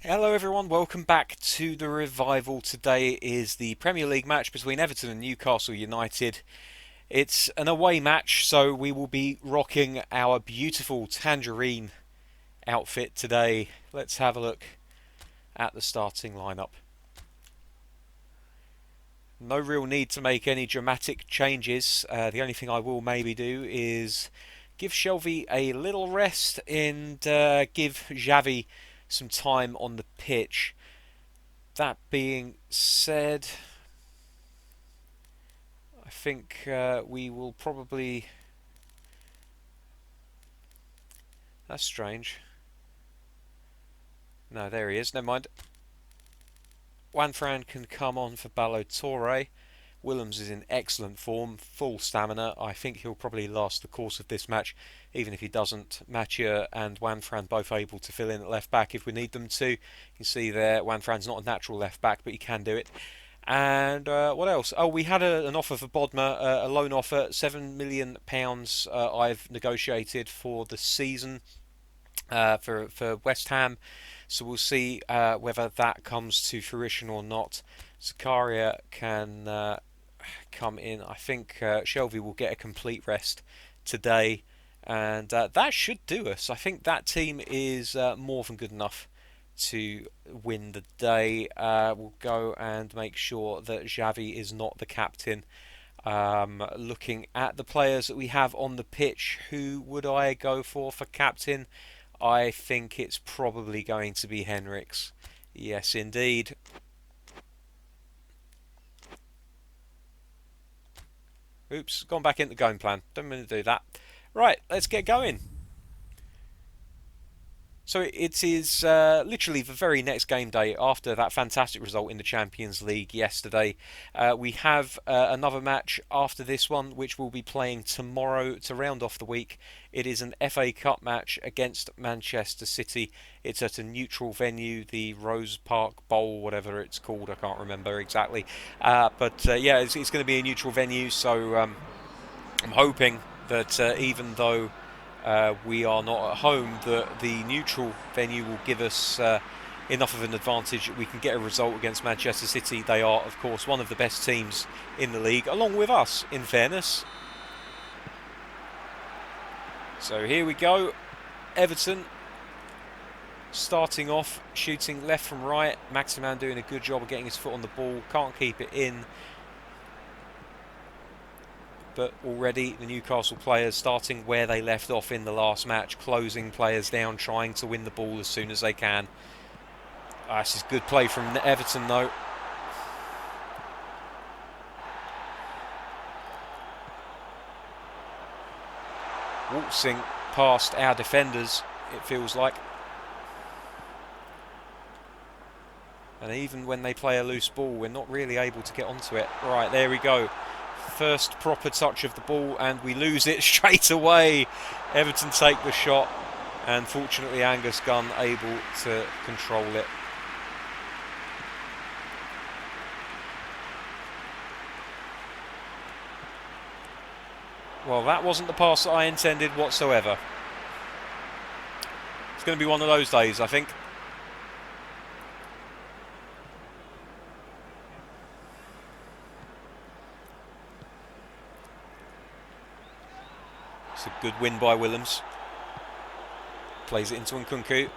Hello everyone, welcome back to the Revival. Today is the Premier League match between Everton and Newcastle United. It's an away match, so we will be rocking our beautiful tangerine outfit today. Let's have a look at the starting lineup. No real need to make any dramatic changes. The only thing I will maybe do is give Shelvey a little rest and give Xavi some time on the pitch. That being said, I think we will probably. That's strange. No, there he is. Never mind. Wanfran can come on for Ballo-Touré. Willems is in excellent form, full stamina. I think he'll probably last the course of this match, even if he doesn't. Mathieu and Wanfran both able to fill in at left back if we need them to. You can see there, Wanfran's not a natural left back, but he can do it. And what else? Oh, we had an offer for Bodmer, a loan offer, £7 million. I've negotiated for the season for West Ham, so we'll see whether that comes to fruition or not. Zakaria can come in. I think Shelvey will get a complete rest today, and that should do us. I think that team is more than good enough to win the day. We'll go and make sure that Xavi is not the captain. Looking at the players that we have on the pitch, who would I go for captain? I think it's probably going to be Henriks. Yes, indeed. Oops, gone back into game plan. Don't mean to do that. Right, let's get going. So it is literally the very next game day after that fantastic result in the Champions League yesterday. We have another match after this one, which we'll be playing tomorrow to round off the week. It is an FA Cup match against Manchester City. It's at a neutral venue, the Rose Park Bowl, whatever it's called. I can't remember exactly. But yeah, it's going to be a neutral venue, so I'm hoping that even though we are not at home, that the neutral venue will give us enough of an advantage that we can get a result against Manchester City. They are, of course, one of the best teams in the league, along with us, in fairness. So here we go. Everton starting off, shooting left from right. Maximan doing a good job of getting his foot on the ball. Can't keep it in. But already the Newcastle players starting where they left off in the last match, closing players down, trying to win the ball as soon as they can. This is good play from Everton though. Waltzing past our defenders, it feels like. And even when they play a loose ball, we're not really able to get onto it. Right, there we go. First proper touch of the ball and we lose it straight away. Everton take the shot and fortunately Angus Gunn able to control it. Well, that wasn't the pass that I intended whatsoever. It's going to be one of those days, I think. It's a good win by Willems. Plays it into Nkunku.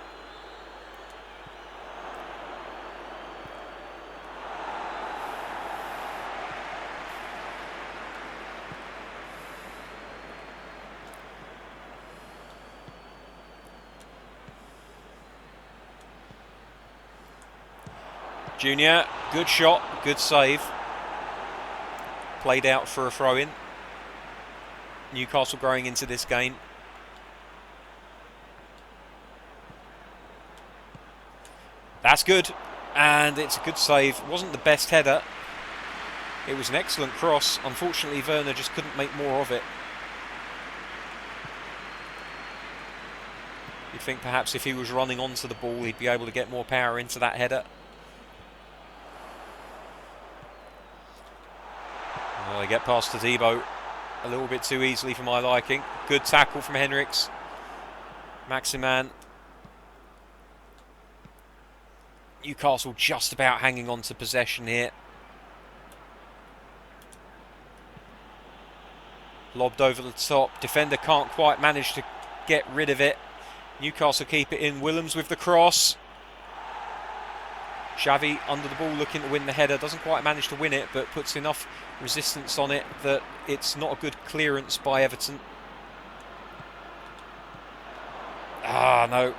Junior, good shot, good save. Played out for a throw-in. Newcastle growing into this game. That's good, and it's a good save. It wasn't the best header. It was an excellent cross. Unfortunately, Werner just couldn't make more of it. You'd think perhaps if he was running onto the ball, he'd be able to get more power into that header. Well, they get past Tadibo a little bit too easily for my liking. Good tackle from Henriks. Maximan Newcastle just about hanging on to possession here. Lobbed over the top. Defender can't quite manage to get rid of it. Newcastle keep it in. Willems with the cross. Xavi under the ball looking to win the header. Doesn't quite manage to win it, but puts enough resistance on it that it's not a good clearance by Everton. Ah, no.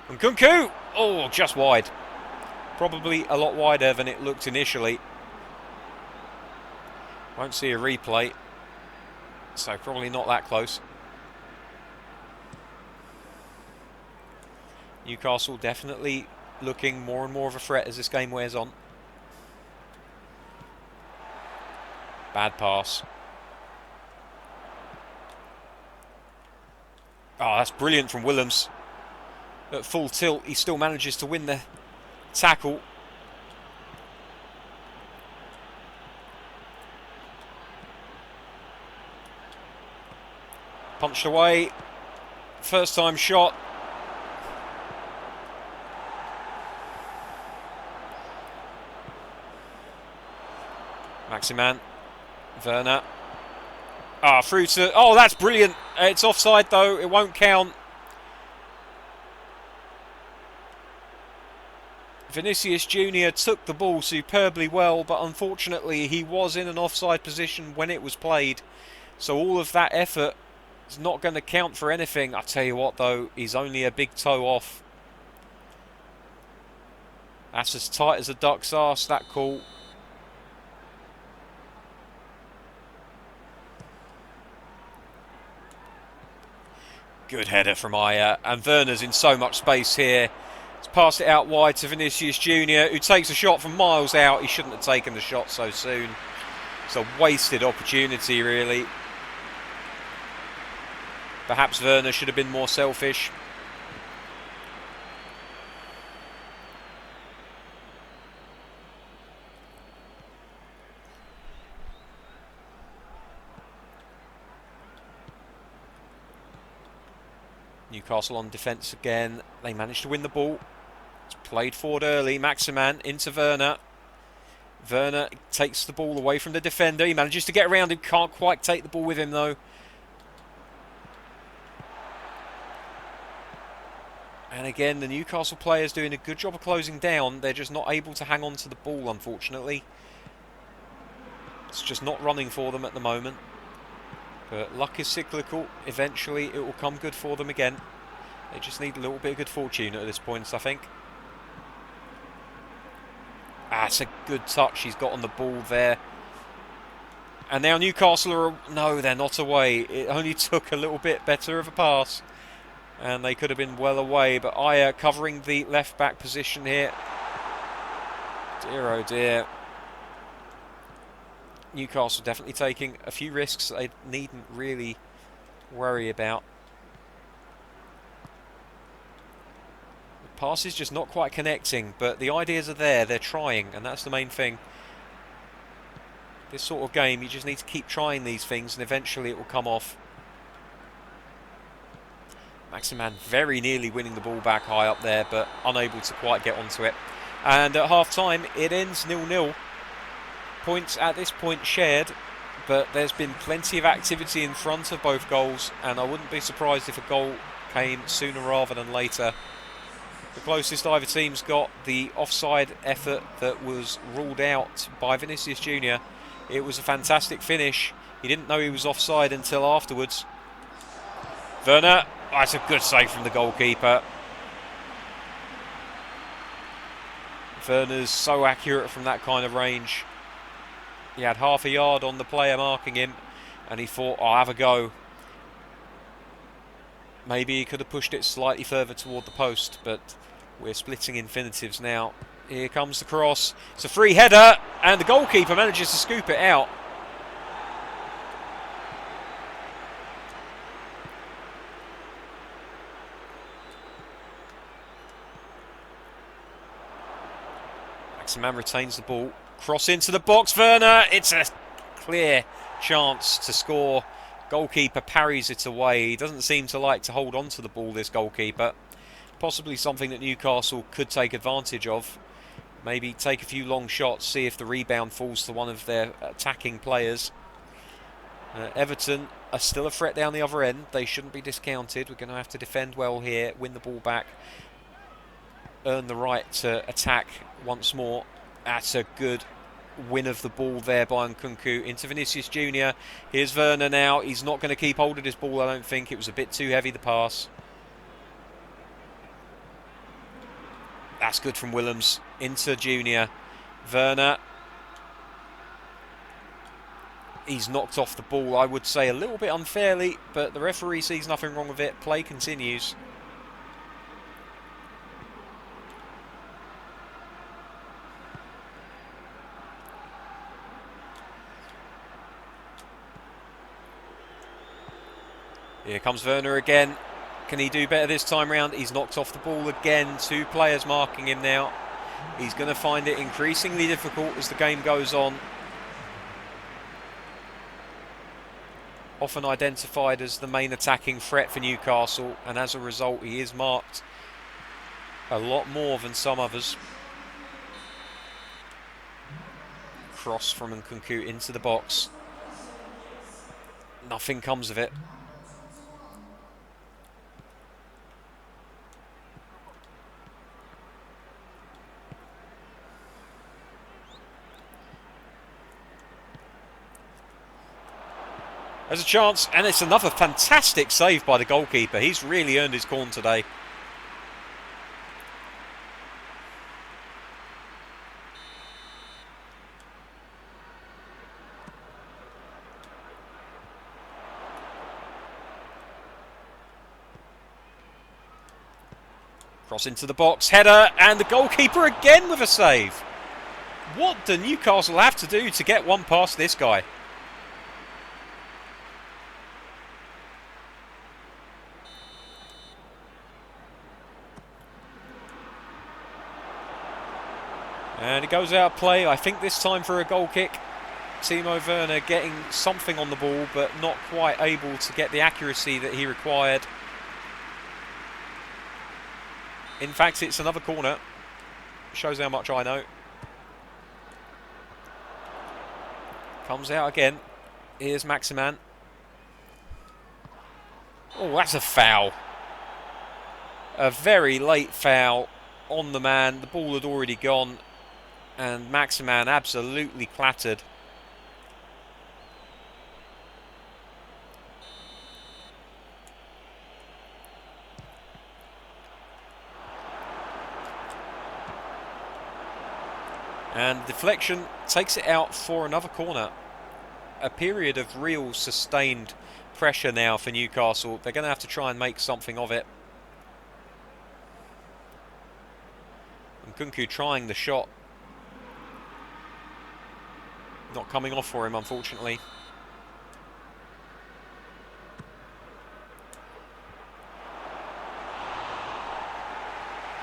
And Nkunku! Oh, just wide. Probably a lot wider than it looked initially. Won't see a replay. So probably not that close. Newcastle definitely looking more and more of a threat as this game wears on. Bad pass. Oh, that's brilliant from Willems. At full tilt, he still manages to win the tackle. Punched away. First time shot. Maximan. Werner. Ah, through to... Oh, that's brilliant. It's offside, though. It won't count. Vinicius Jr. took the ball superbly well, but unfortunately he was in an offside position when it was played. So all of that effort is not going to count for anything. I tell you what, though, he's only a big toe off. That's as tight as a duck's arse, that call. Good header from Aya, and Werner's in so much space here. He's passed it out wide to Vinicius Jr., who takes a shot from miles out. He shouldn't have taken the shot so soon. It's a wasted opportunity, really. Perhaps Werner should have been more selfish. Newcastle on defence again. They managed to win the ball. It's played forward early. Maximan into Werner. Werner takes the ball away from the defender. He manages to get around him. Can't quite take the ball with him, though. And again, the Newcastle players doing a good job of closing down. They're just not able to hang on to the ball, unfortunately. It's just not running for them at the moment. But luck is cyclical. Eventually it will come good for them again. They just need a little bit of good fortune at this point, I think. Ah, it's a good touch he's got on the ball there. And now Newcastle are... No, they're not away. It only took a little bit better of a pass. And they could have been well away. But Aya covering the left-back position here. Dear, oh dear. Newcastle definitely taking a few risks that they needn't really worry about. The pass is just not quite connecting, but the ideas are there, they're trying, and that's the main thing. This sort of game, you just need to keep trying these things, and eventually it will come off. Maximan very nearly winning the ball back high up there, but unable to quite get onto it. And at half-time, it ends 0-0. Points at this point shared, but there's been plenty of activity in front of both goals, and I wouldn't be surprised if a goal came sooner rather than later. The closest either team's got, the offside effort that was ruled out by Vinicius Jr. It was a fantastic finish. He didn't know he was offside until afterwards. Werner, that's a good save from the goalkeeper. Werner's so accurate from that kind of range. He had half a yard on the player marking him, and he thought, I'll have a go. Maybe he could have pushed it slightly further toward the post, but we're splitting infinitives now. Here comes the cross. It's a free header, and the goalkeeper manages to scoop it out. Maximan retains the ball. Cross into the box, Werner. It's a clear chance to score. Goalkeeper parries it away. He doesn't seem to like to hold on to the ball, this goalkeeper. Possibly something that Newcastle could take advantage of. Maybe take a few long shots, see if the rebound falls to one of their attacking players. Everton are still a threat down the other end. They shouldn't be discounted. We're going to have to defend well here, win the ball back, earn the right to attack once more. That's a good win of the ball there by Nkunku into Vinicius Jr. Here's Werner now. He's not going to keep hold of this ball, I don't think. It was a bit too heavy, the pass. That's good from Willems into Junior. Werner. He's knocked off the ball, I would say, a little bit unfairly, but the referee sees nothing wrong with it. Play continues. Here comes Werner again. Can he do better this time round? He's knocked off the ball again. 2 players marking him now. He's going to find it increasingly difficult as the game goes on. Often identified as the main attacking threat for Newcastle, and as a result he is marked a lot more than some others. Cross from Nkunku into the box. Nothing comes of it. There's a chance, and it's another fantastic save by the goalkeeper. He's really earned his corn today. Cross into the box, header, and the goalkeeper again with a save. What do Newcastle have to do to get one past this guy? And it goes out of play, I think this time for a goal kick. Timo Werner getting something on the ball, but not quite able to get the accuracy that he required. In fact, it's another corner. Shows how much I know. Comes out again. Here's Maximan. Oh, that's a foul. A very late foul on the man. The ball had already gone. And Maximan absolutely clattered. And deflection takes it out for another corner. A period of real sustained pressure now for Newcastle. They're going to have to try and make something of it. Nkunku trying the shot. Not coming off for him, unfortunately.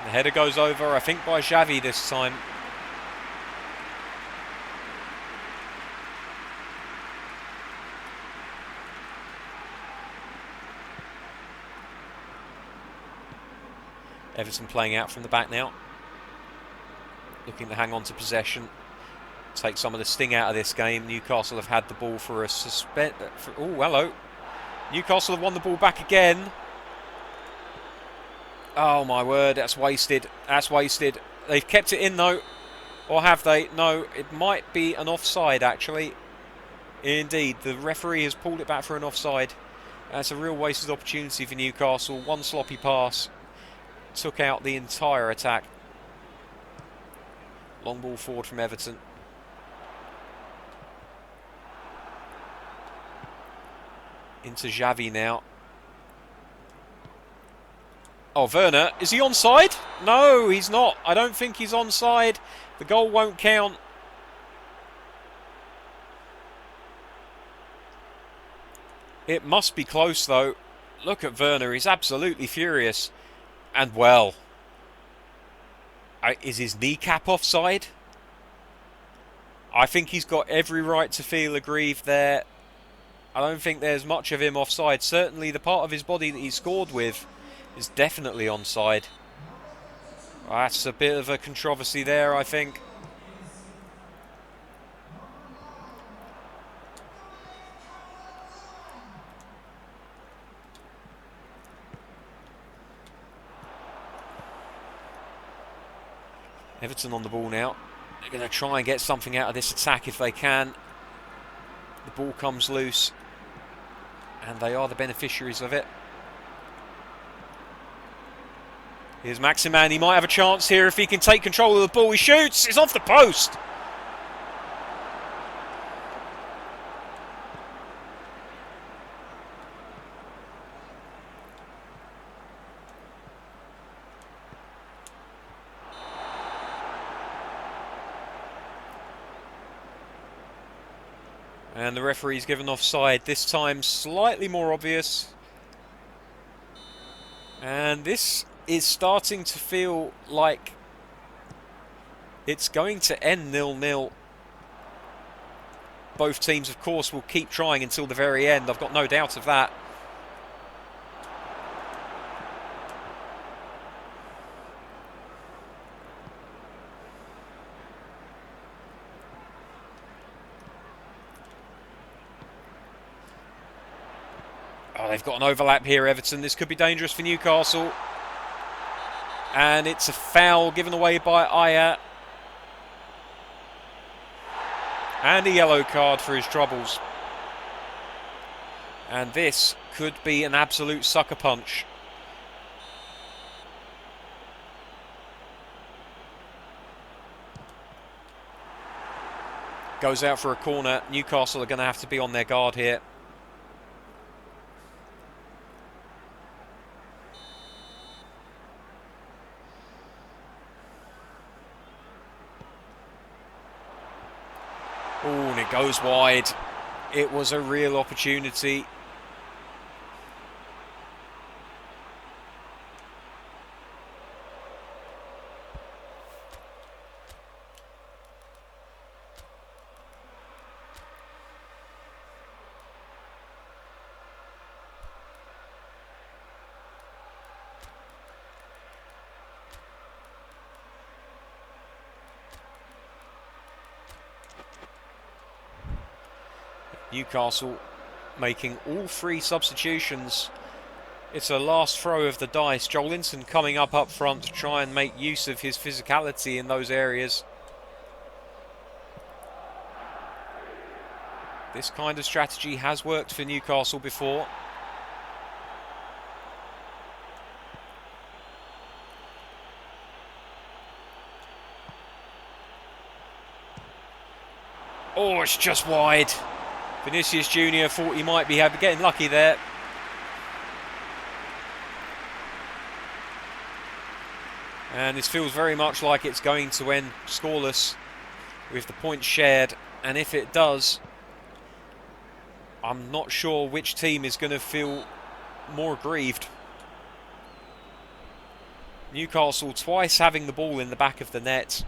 The header goes over, I think, by Xavi this time. Everton playing out from the back now. Looking to hang on to possession. Take some of the sting out of this game. Newcastle have had the ball for a oh, hello. Newcastle have won the ball back again. Oh my word, that's wasted. That's wasted. They've kept it in though. Or have they? No, it might be an offside actually. Indeed, the referee has pulled it back for an offside. That's a real wasted opportunity for Newcastle. One sloppy pass took out the entire attack. Long ball forward from Everton. Into Xavi now. Oh, Werner. Is he onside? No, he's not. I don't think he's onside. The goal won't count. It must be close, though. Look at Werner. He's absolutely furious. And, well, is his kneecap offside? I think he's got every right to feel aggrieved there. I don't think there's much of him offside. Certainly the part of his body that he scored with is definitely onside. That's a bit of a controversy there, I think. Everton on the ball now. They're going to try and get something out of this attack if they can. The ball comes loose, and they are the beneficiaries of it. Here's Maximan. He might have a chance here if he can take control of the ball. He shoots. It's off the post. And the referee's given offside, this time slightly more obvious. And this is starting to feel like it's going to end 0-0. Both teams, of course, will keep trying until the very end. I've got no doubt of that. Oh, they've got an overlap here, Everton. This could be dangerous for Newcastle. And it's a foul given away by Aya. And a yellow card for his troubles. And this could be an absolute sucker punch. Goes out for a corner. Newcastle are going to have to be on their guard here. Oh, and it goes wide. It was a real opportunity. Newcastle making all three substitutions. It's a last throw of the dice. Joelinton coming up front to try and make use of his physicality in those areas. This kind of strategy has worked for Newcastle before. Oh, it's just wide. Vinicius Jr. thought he might be getting lucky there. And this feels very much like it's going to end scoreless with the points shared. And if it does, I'm not sure which team is going to feel more aggrieved. Newcastle twice having the ball in the back of the net.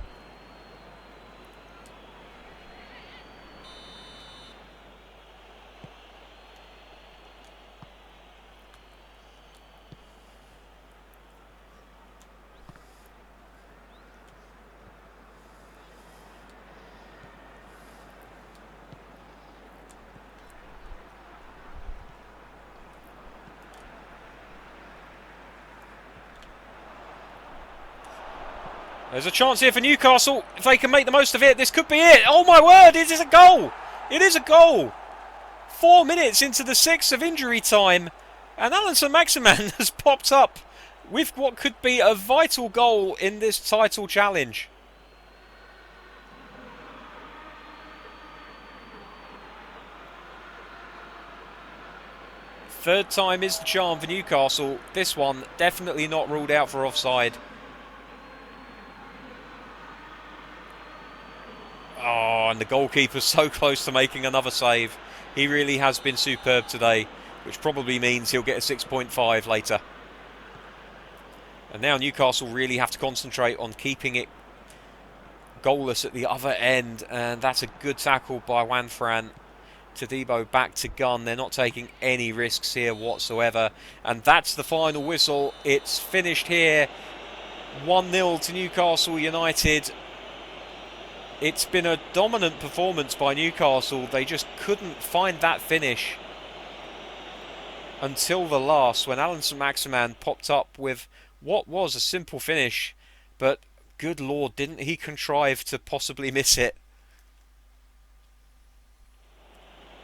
There's a chance here for Newcastle. If they can make the most of it, this could be it. Oh my word, it is a goal. It is a goal. 4 minutes into the 6th of injury time. And Alan Maximan has popped up with what could be a vital goal in this title challenge. Third time is the charm for Newcastle. This one definitely not ruled out for offside. Oh, and the goalkeeper's so close to making another save. He really has been superb today, which probably means he'll get a 6.5 later. And now Newcastle really have to concentrate on keeping it goalless at the other end. And that's a good tackle by Juanfran. Todibo back to gun. They're not taking any risks here whatsoever. And that's the final whistle. It's finished here. 1-0 to Newcastle United. It's been a dominant performance by Newcastle. They just couldn't find that finish until the last, when Alan St-Maximin popped up with what was a simple finish, but good lord, didn't he contrive to possibly miss it.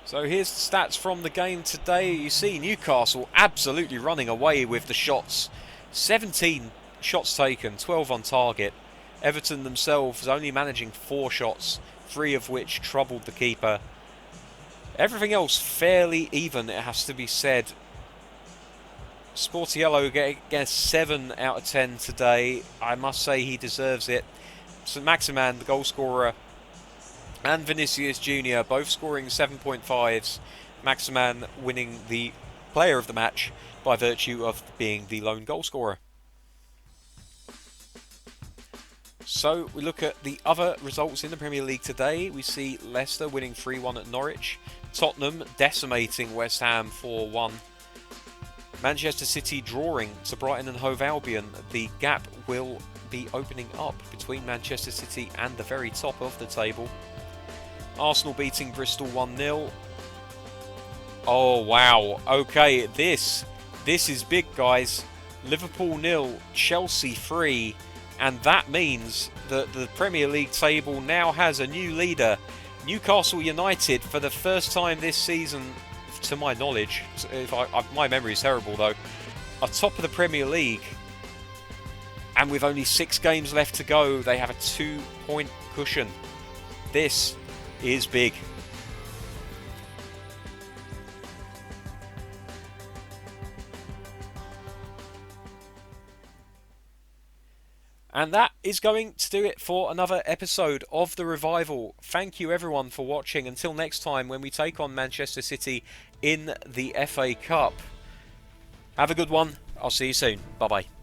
So here's the stats from the game today. You see Newcastle absolutely running away with the shots. 17 shots taken, 12 on target. Everton themselves only managing 4 shots, 3 of which troubled the keeper. Everything else fairly even, it has to be said. Sportiello gets 7 out of 10 today. I must say he deserves it. St-Maximin, the goal scorer, and Vinicius Jr. both scoring 7.5s. Maximin winning the player of the match by virtue of being the lone goal scorer. So we look at the other results in the Premier League today. We see Leicester winning 3-1 at Norwich. Tottenham decimating West Ham 4-1. Manchester City drawing to Brighton and Hove Albion. The gap will be opening up between Manchester City and the very top of the table. Arsenal beating Bristol 1-0. Oh wow, okay, this is big, guys. Liverpool 0, Chelsea 3, and that means that the Premier League table now has a new leader. Newcastle United, for the first time this season, to my knowledge, my memory is terrible though, are top of the Premier League, and with only 6 games left to go, they have a 2-point cushion. This is big. And that is going to do it for another episode of The Revival. Thank you everyone for watching. Until next time, when we take on Manchester City in the FA Cup. Have a good one. I'll see you soon. Bye bye.